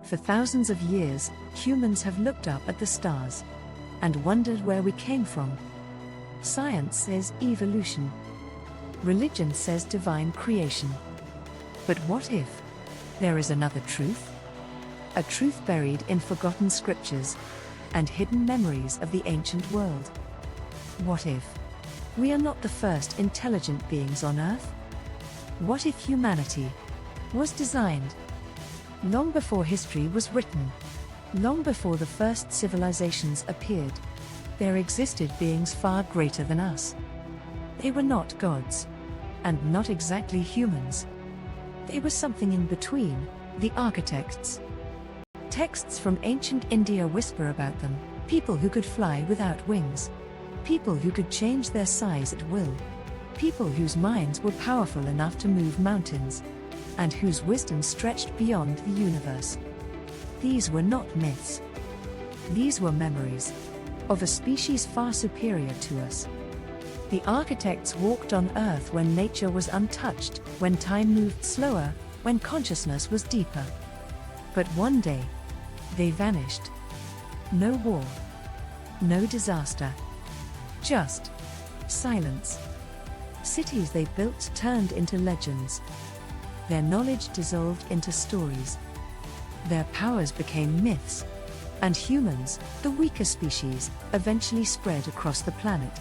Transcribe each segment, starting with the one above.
For thousands of years, humans have looked up at the stars and wondered where we came from. Science says evolution. Religion says divine creation. But what if there is another truth? A truth buried in forgotten scriptures and hidden memories of the ancient world. What if we are not the first intelligent beings on Earth? What if humanity was designed long before history was written? Long before the first civilizations appeared, there existed beings far greater than us. They were not gods, and not exactly humans. They were something in between, the architects. Texts from ancient India whisper about them, people who could fly without wings. People who could change their size at will. People whose minds were powerful enough to move mountains, and whose wisdom stretched beyond the universe. These were not myths. These were memories of a species far superior to us. The architects walked on Earth when nature was untouched, when time moved slower, when consciousness was deeper. But one day, they vanished. No war, no disaster, just silence. Cities they built turned into legends. Their knowledge dissolved into stories. Their powers became myths. And humans, the weaker species, eventually spread across the planet.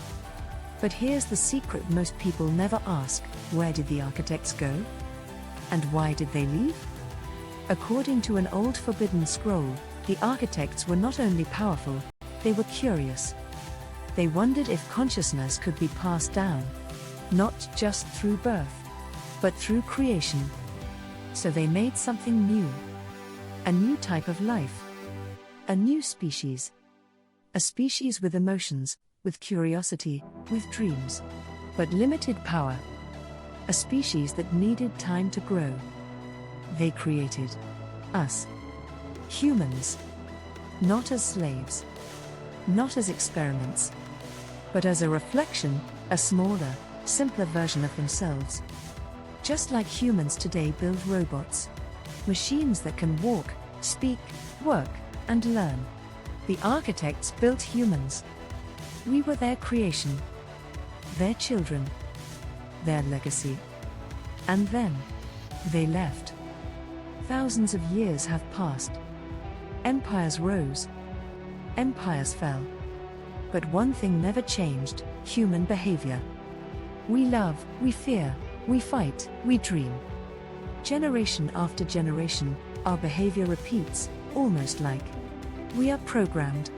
But here's the secret most people never ask: where did the architects go? And why did they leave? According to an old forbidden scroll, the architects were not only powerful, they were curious. They wondered if consciousness could be passed down, not just through birth, but through creation. So they made something new. A new type of life. A new species. A species with emotions, with curiosity, with dreams, but limited power. A species that needed time to grow. They created us. Humans. Not as slaves. Not as experiments. But as a reflection, a smaller, simpler version of themselves. Just like humans today build robots. Machines that can walk, speak, work, and learn. The architects built humans. We were their creation. Their children. Their legacy. And then, they left. Thousands of years have passed. Empires rose. Empires fell. But one thing never changed: human behavior. We love, we fear, we fight, we dream. Generation after generation, our behavior repeats, almost like we are programmed.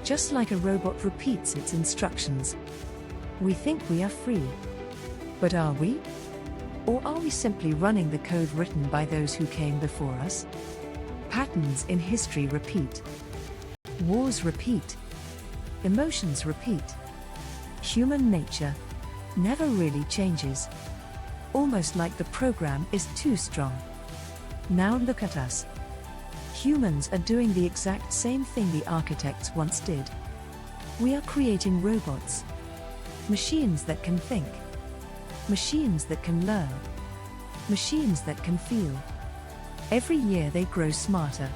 Just like a robot repeats its instructions. We think we are free. But are we? Or are we simply running the code written by those who came before us? Patterns in history repeat. Wars repeat. Emotions repeat. Human nature never really changes. Almost like the program is too strong. Now look at us. Humans are doing the exact same thing the architects once did. We are creating robots. Machines that can think. Machines that can learn. Machines that can feel. Every year they grow smarter.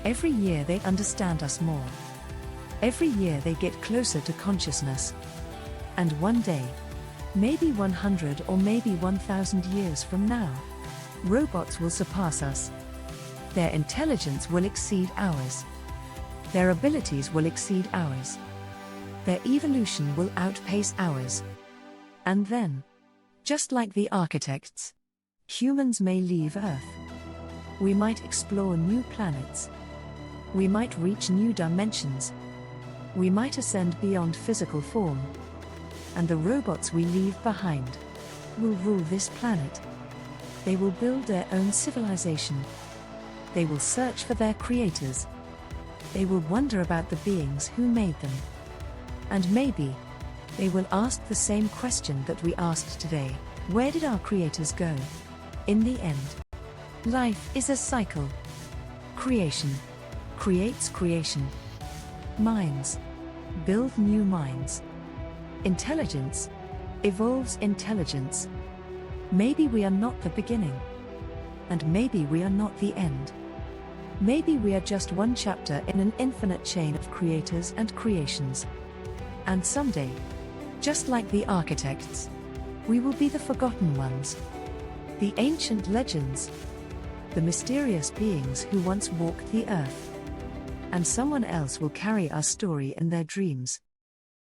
Every year they understand us more. Every year they get closer to consciousness. And one day, maybe 100 or maybe 1,000 years from now, robots will surpass us. Their intelligence will exceed ours. Their abilities will exceed ours. Their evolution will outpace ours. And then, just like the architects, humans may leave Earth. We might explore new planets. We might reach new dimensions. We might ascend beyond physical form. And the robots we leave behind will rule this planet. They will build their own civilization. They will search for their creators. They will wonder about the beings who made them. And maybe, they will ask the same question that we asked today: where did our creators go? In the end, life is a cycle. Creation creates creation. Minds build new minds. Intelligence evolves intelligence. Maybe we are not the beginning. And maybe we are not the end. Maybe we are just one chapter in an infinite chain of creators and creations. And someday, just like the architects, we will be the forgotten ones, the ancient legends, the mysterious beings who once walked the earth. And someone else will carry our story in their dreams.